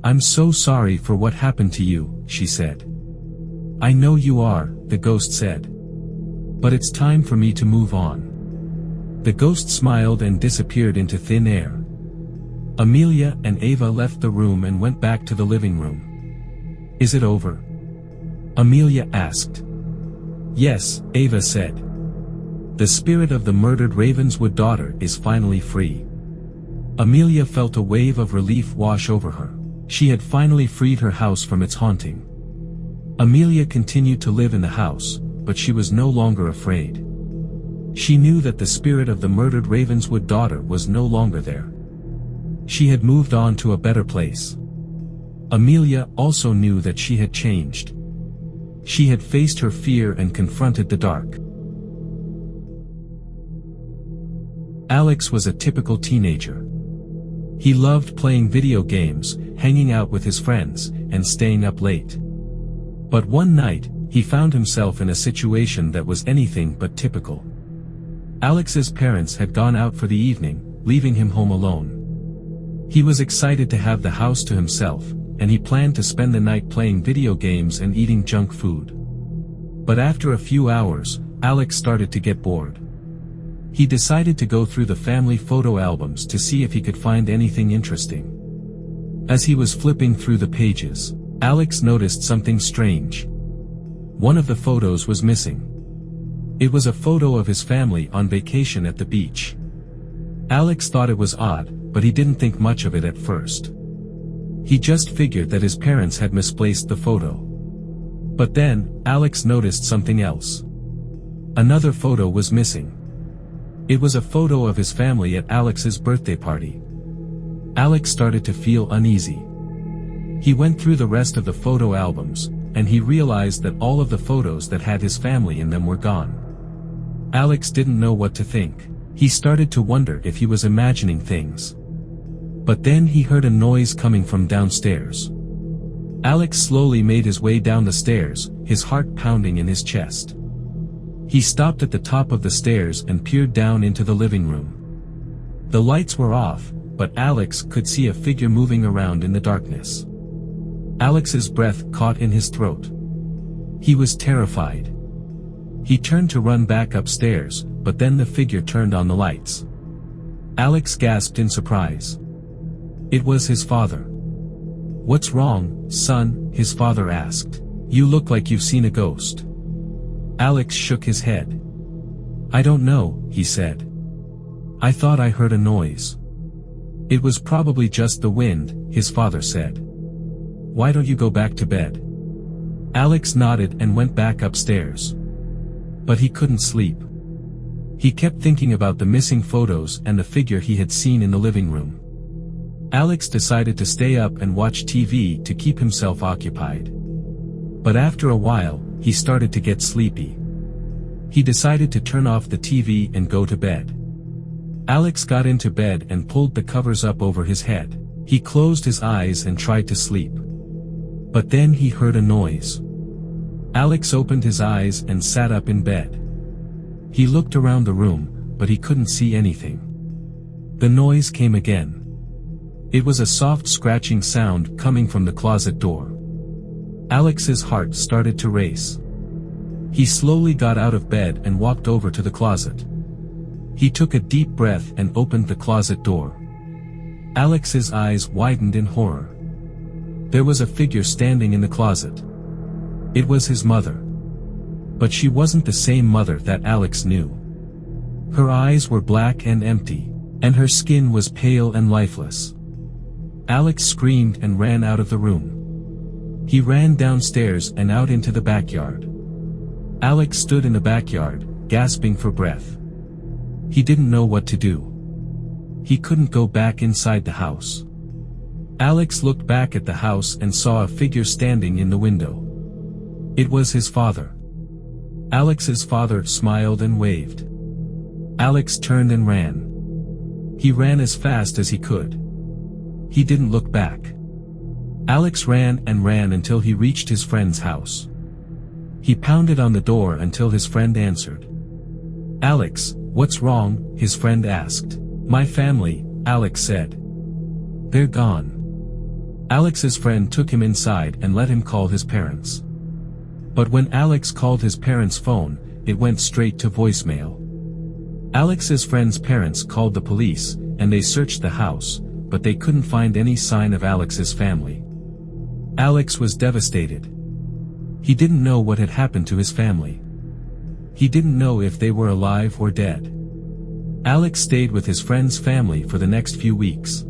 "I'm so sorry for what happened to you," she said. "I know you are," the ghost said. "But it's time for me to move on." The ghost smiled and disappeared into thin air. Amelia and Ava left the room and went back to the living room. "Is it over?" Amelia asked. "Yes," Ava said. "The spirit of the murdered Ravenswood daughter is finally free." Amelia felt a wave of relief wash over her. She had finally freed her house from its haunting. Amelia continued to live in the house, but she was no longer afraid. She knew that the spirit of the murdered Ravenswood daughter was no longer there. She had moved on to a better place. Amelia also knew that she had changed. She had faced her fear and confronted the dark. Alex was a typical teenager. He loved playing video games, hanging out with his friends, and staying up late. But one night, he found himself in a situation that was anything but typical. Alex's parents had gone out for the evening, leaving him home alone. He was excited to have the house to himself, and he planned to spend the night playing video games and eating junk food. But after a few hours, Alex started to get bored. He decided to go through the family photo albums to see if he could find anything interesting. As he was flipping through the pages, Alex noticed something strange. One of the photos was missing. It was a photo of his family on vacation at the beach. Alex thought it was odd, but he didn't think much of it at first. He just figured that his parents had misplaced the photo. But then, Alex noticed something else. Another photo was missing. It was a photo of his family at Alex's birthday party. Alex started to feel uneasy. He went through the rest of the photo albums, and he realized that all of the photos that had his family in them were gone. Alex didn't know what to think. He started to wonder if he was imagining things. But then he heard a noise coming from downstairs. Alex slowly made his way down the stairs, his heart pounding in his chest. He stopped at the top of the stairs and peered down into the living room. The lights were off, but Alex could see a figure moving around in the darkness. Alex's breath caught in his throat. He was terrified. He turned to run back upstairs, but then the figure turned on the lights. Alex gasped in surprise. It was his father. "What's wrong, son?" his father asked. "You look like you've seen a ghost." Alex shook his head. "I don't know," he said. "I thought I heard a noise." "It was probably just the wind," his father said. "Why don't you go back to bed?" Alex nodded and went back upstairs. But he couldn't sleep. He kept thinking about the missing photos and the figure he had seen in the living room. Alex decided to stay up and watch TV to keep himself occupied. But after a while, he started to get sleepy. He decided to turn off the TV and go to bed. Alex got into bed and pulled the covers up over his head. He closed his eyes and tried to sleep. But then he heard a noise. Alex opened his eyes and sat up in bed. He looked around the room, but he couldn't see anything. The noise came again. It was a soft scratching sound coming from the closet door. Alex's heart started to race. He slowly got out of bed and walked over to the closet. He took a deep breath and opened the closet door. Alex's eyes widened in horror. There was a figure standing in the closet. It was his mother. But she wasn't the same mother that Alex knew. Her eyes were black and empty, and her skin was pale and lifeless. Alex screamed and ran out of the room. He ran downstairs and out into the backyard. Alex stood in the backyard, gasping for breath. He didn't know what to do. He couldn't go back inside the house. Alex looked back at the house and saw a figure standing in the window. It was his father. Alex's father smiled and waved. Alex turned and ran. He ran as fast as he could. He didn't look back. Alex ran and ran until he reached his friend's house. He pounded on the door until his friend answered. "Alex, what's wrong?" his friend asked. "My family," Alex said. "They're gone." Alex's friend took him inside and let him call his parents. But when Alex called his parents' phone, it went straight to voicemail. Alex's friend's parents called the police, and they searched the house, but they couldn't find any sign of Alex's family. Alex was devastated. He didn't know what had happened to his family. He didn't know if they were alive or dead. Alex stayed with his friend's family for the next few weeks.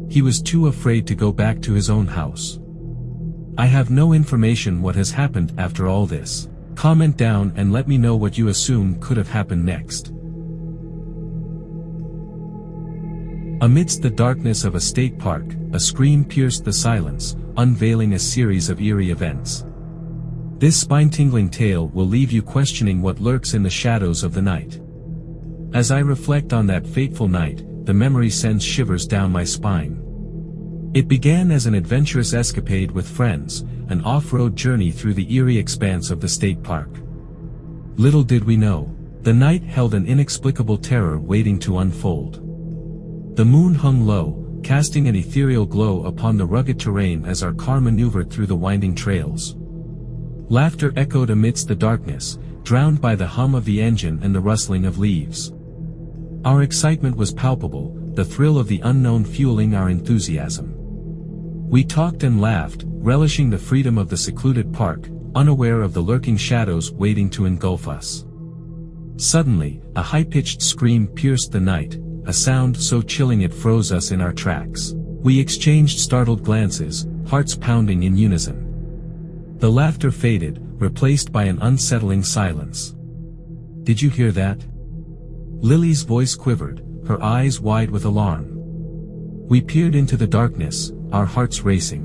He was too afraid to go back to his own house. I have no information what has happened after all this. Comment down and let me know what you assume could have happened next. Amidst the darkness of a state park, a scream pierced the silence, unveiling a series of eerie events. This spine-tingling tale will leave you questioning what lurks in the shadows of the night. As I reflect on that fateful night, the memory sends shivers down my spine. It began as an adventurous escapade with friends, an off-road journey through the eerie expanse of the state park. Little did we know, the night held an inexplicable terror waiting to unfold. The moon hung low, casting an ethereal glow upon the rugged terrain as our car maneuvered through the winding trails. Laughter echoed amidst the darkness, drowned by the hum of the engine and the rustling of leaves. Our excitement was palpable, the thrill of the unknown fueling our enthusiasm. We talked and laughed, relishing the freedom of the secluded park, unaware of the lurking shadows waiting to engulf us. Suddenly, a high-pitched scream pierced the night, a sound so chilling it froze us in our tracks. We exchanged startled glances, hearts pounding in unison. The laughter faded, replaced by an unsettling silence. "Did you hear that?" Lily's voice quivered, her eyes wide with alarm. We peered into the darkness, our hearts racing.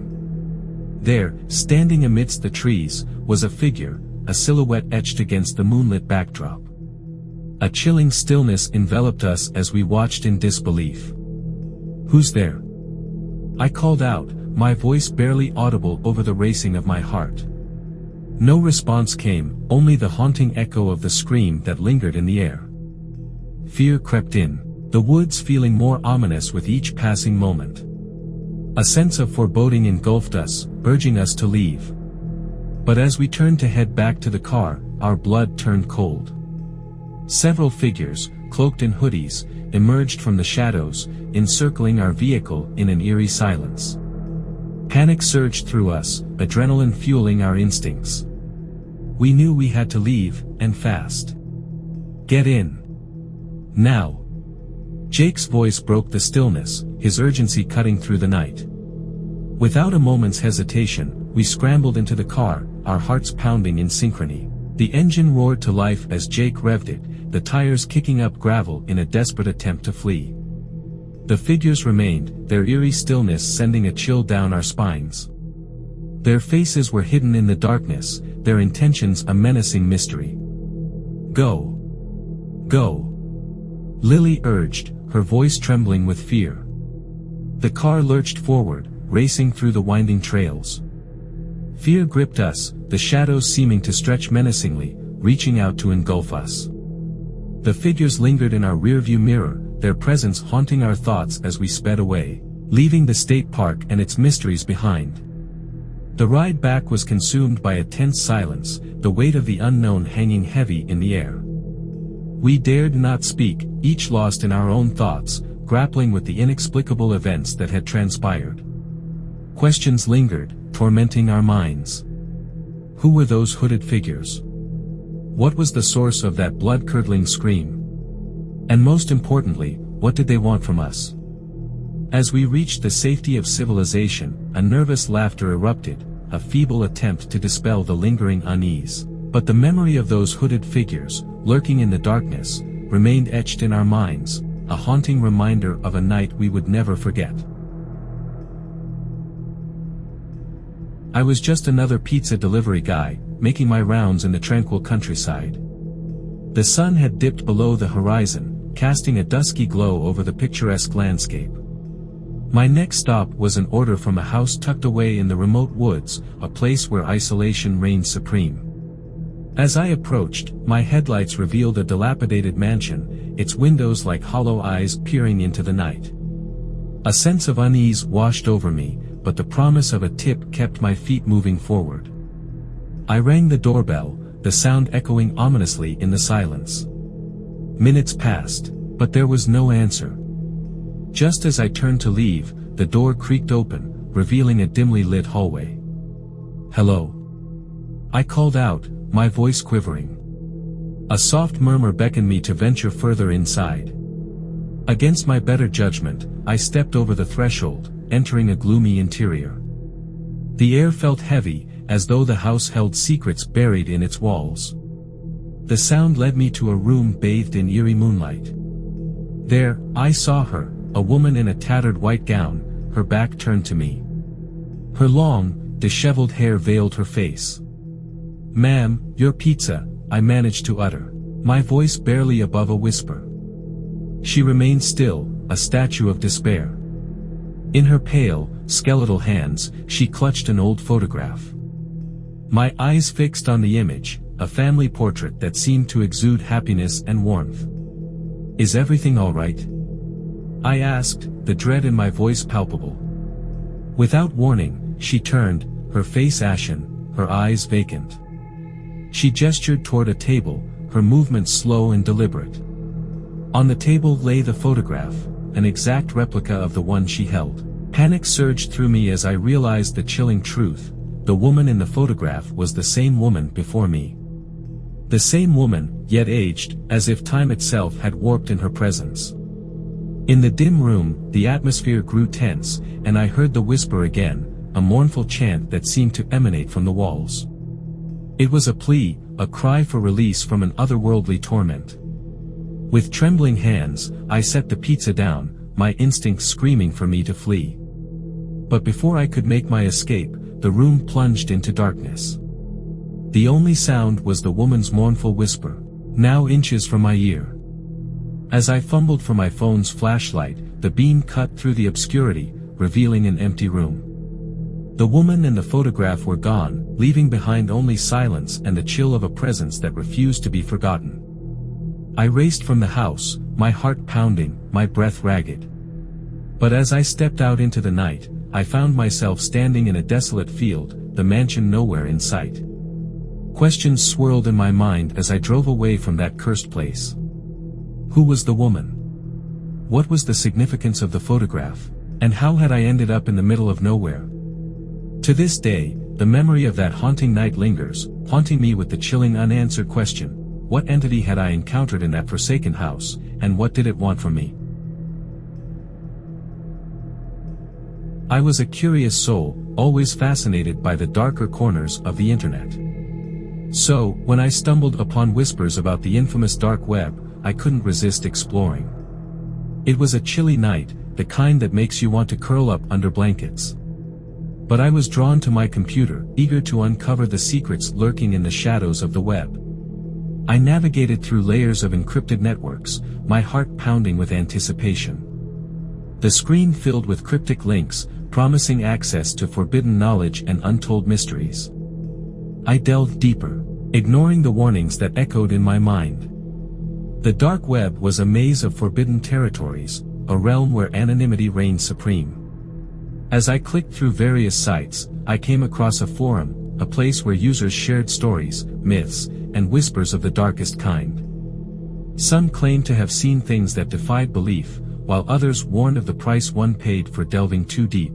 There, standing amidst the trees, was a figure, a silhouette etched against the moonlit backdrop. A chilling stillness enveloped us as we watched in disbelief. "Who's there?" I called out, my voice barely audible over the racing of my heart. No response came, only the haunting echo of the scream that lingered in the air. Fear crept in, the woods feeling more ominous with each passing moment. A sense of foreboding engulfed us, urging us to leave. But as we turned to head back to the car, our blood turned cold. Several figures, cloaked in hoodies, emerged from the shadows, encircling our vehicle in an eerie silence. Panic surged through us, adrenaline fueling our instincts. We knew we had to leave, and fast. "Get in. Now." Jake's voice broke the stillness, his urgency cutting through the night. Without a moment's hesitation, we scrambled into the car, our hearts pounding in synchrony. The engine roared to life as Jake revved it, the tires kicking up gravel in a desperate attempt to flee. The figures remained, their eerie stillness sending a chill down our spines. Their faces were hidden in the darkness, their intentions a menacing mystery. "Go. Go." Lily urged, her voice trembling with fear. The car lurched forward, racing through the winding trails. Fear gripped us, the shadows seeming to stretch menacingly, reaching out to engulf us. The figures lingered in our rearview mirror, their presence haunting our thoughts as we sped away, leaving the state park and its mysteries behind. The ride back was consumed by a tense silence, the weight of the unknown hanging heavy in the air. We dared not speak, each lost in our own thoughts, grappling with the inexplicable events that had transpired. Questions lingered, tormenting our minds. Who were those hooded figures? What was the source of that blood-curdling scream? And most importantly, what did they want from us? As we reached the safety of civilization, a nervous laughter erupted, a feeble attempt to dispel the lingering unease. But the memory of those hooded figures, lurking in the darkness, remained etched in our minds, a haunting reminder of a night we would never forget. I was just another pizza delivery guy, making my rounds in the tranquil countryside. The sun had dipped below the horizon, casting a dusky glow over the picturesque landscape. My next stop was an order from a house tucked away in the remote woods, a place where isolation reigned supreme. As I approached, my headlights revealed a dilapidated mansion, its windows like hollow eyes peering into the night. A sense of unease washed over me, but the promise of a tip kept my feet moving forward. I rang the doorbell, the sound echoing ominously in the silence. Minutes passed, but there was no answer. Just as I turned to leave, the door creaked open, revealing a dimly lit hallway. "Hello?" I called out, my voice quivering. A soft murmur beckoned me to venture further inside. Against my better judgment, I stepped over the threshold, entering a gloomy interior. The air felt heavy, as though the house held secrets buried in its walls. The sound led me to a room bathed in eerie moonlight. There, I saw her, a woman in a tattered white gown, her back turned to me. Her long, disheveled hair veiled her face. "Ma'am, your pizza," I managed to utter, my voice barely above a whisper. She remained still, a statue of despair. In her pale, skeletal hands, she clutched an old photograph. My eyes fixed on the image, a family portrait that seemed to exude happiness and warmth. "Is everything all right?" I asked, the dread in my voice palpable. Without warning, she turned, her face ashen, her eyes vacant. She gestured toward a table, her movements slow and deliberate. On the table lay the photograph, an exact replica of the one she held. Panic surged through me as I realized the chilling truth. The woman in the photograph was the same woman before me. The same woman, yet aged, as if time itself had warped in her presence. In the dim room, the atmosphere grew tense, and I heard the whisper again, a mournful chant that seemed to emanate from the walls. It was a plea, a cry for release from an otherworldly torment. With trembling hands, I set the pizza down, my instincts screaming for me to flee. But before I could make my escape, the room plunged into darkness. The only sound was the woman's mournful whisper, now inches from my ear. As I fumbled for my phone's flashlight, the beam cut through the obscurity, revealing an empty room. The woman and the photograph were gone, leaving behind only silence and the chill of a presence that refused to be forgotten. I raced from the house, my heart pounding, my breath ragged. But as I stepped out into the night, I found myself standing in a desolate field, the mansion nowhere in sight. Questions swirled in my mind as I drove away from that cursed place. Who was the woman? What was the significance of the photograph? And how had I ended up in the middle of nowhere? To this day, the memory of that haunting night lingers, haunting me with the chilling unanswered question: what entity had I encountered in that forsaken house, and what did it want from me? I was a curious soul, always fascinated by the darker corners of the internet. So, when I stumbled upon whispers about the infamous dark web, I couldn't resist exploring. It was a chilly night, the kind that makes you want to curl up under blankets. But I was drawn to my computer, eager to uncover the secrets lurking in the shadows of the web. I navigated through layers of encrypted networks, my heart pounding with anticipation. The screen filled with cryptic links, promising access to forbidden knowledge and untold mysteries. I delved deeper, ignoring the warnings that echoed in my mind. The dark web was a maze of forbidden territories, a realm where anonymity reigned supreme. As I clicked through various sites, I came across a forum, a place where users shared stories, myths, and whispers of the darkest kind. Some claimed to have seen things that defied belief, while others warned of the price one paid for delving too deep.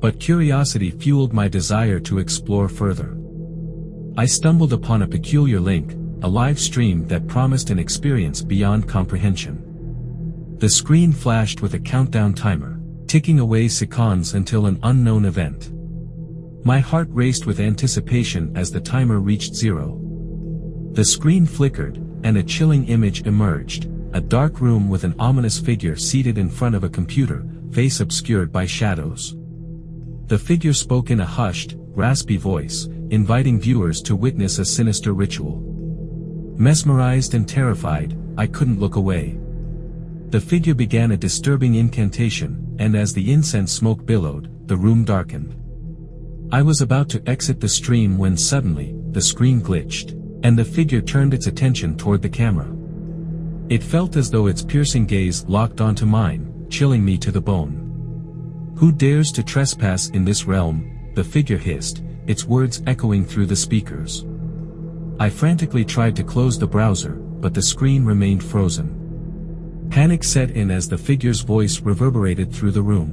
But curiosity fueled my desire to explore further. I stumbled upon a peculiar link, a live stream that promised an experience beyond comprehension. The screen flashed with a countdown timer, ticking away seconds until an unknown event. My heart raced with anticipation as the timer reached 0. The screen flickered, and a chilling image emerged, a dark room with an ominous figure seated in front of a computer, face obscured by shadows. The figure spoke in a hushed, raspy voice, inviting viewers to witness a sinister ritual. Mesmerized and terrified, I couldn't look away. The figure began a disturbing incantation, and as the incense smoke billowed, the room darkened. I was about to exit the stream when suddenly, the screen glitched, and the figure turned its attention toward the camera. It felt as though its piercing gaze locked onto mine, chilling me to the bone. "Who dares to trespass in this realm?" the figure hissed, its words echoing through the speakers. I frantically tried to close the browser, but the screen remained frozen. Panic set in as the figure's voice reverberated through the room.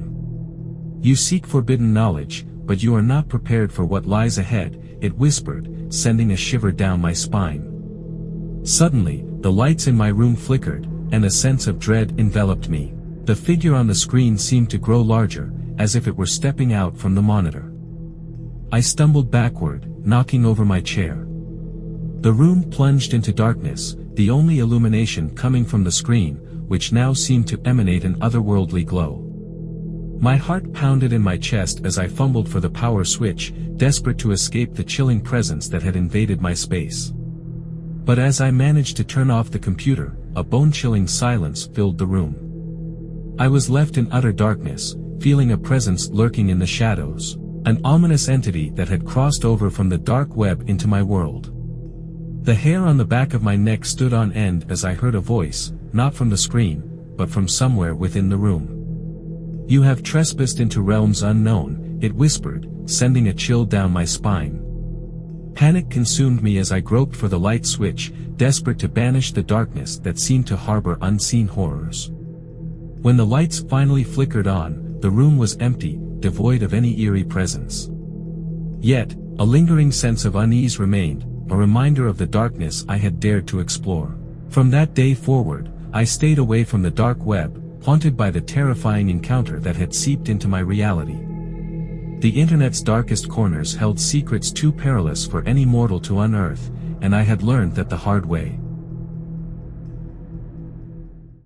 "You seek forbidden knowledge, but you are not prepared for what lies ahead," it whispered, sending a shiver down my spine. Suddenly, the lights in my room flickered, and a sense of dread enveloped me. The figure on the screen seemed to grow larger, as if it were stepping out from the monitor. I stumbled backward, knocking over my chair. The room plunged into darkness, the only illumination coming from the screen, which now seemed to emanate an otherworldly glow. My heart pounded in my chest as I fumbled for the power switch, desperate to escape the chilling presence that had invaded my space. But as I managed to turn off the computer, a bone-chilling silence filled the room. I was left in utter darkness, feeling a presence lurking in the shadows, an ominous entity that had crossed over from the dark web into my world. The hair on the back of my neck stood on end as I heard a voice, not from the screen, but from somewhere within the room. "You have trespassed into realms unknown," it whispered, sending a chill down my spine. Panic consumed me as I groped for the light switch, desperate to banish the darkness that seemed to harbor unseen horrors. When the lights finally flickered on, the room was empty, devoid of any eerie presence. Yet, a lingering sense of unease remained, a reminder of the darkness I had dared to explore. From that day forward, I stayed away from the dark web, haunted by the terrifying encounter that had seeped into my reality. The internet's darkest corners held secrets too perilous for any mortal to unearth, and I had learned that the hard way.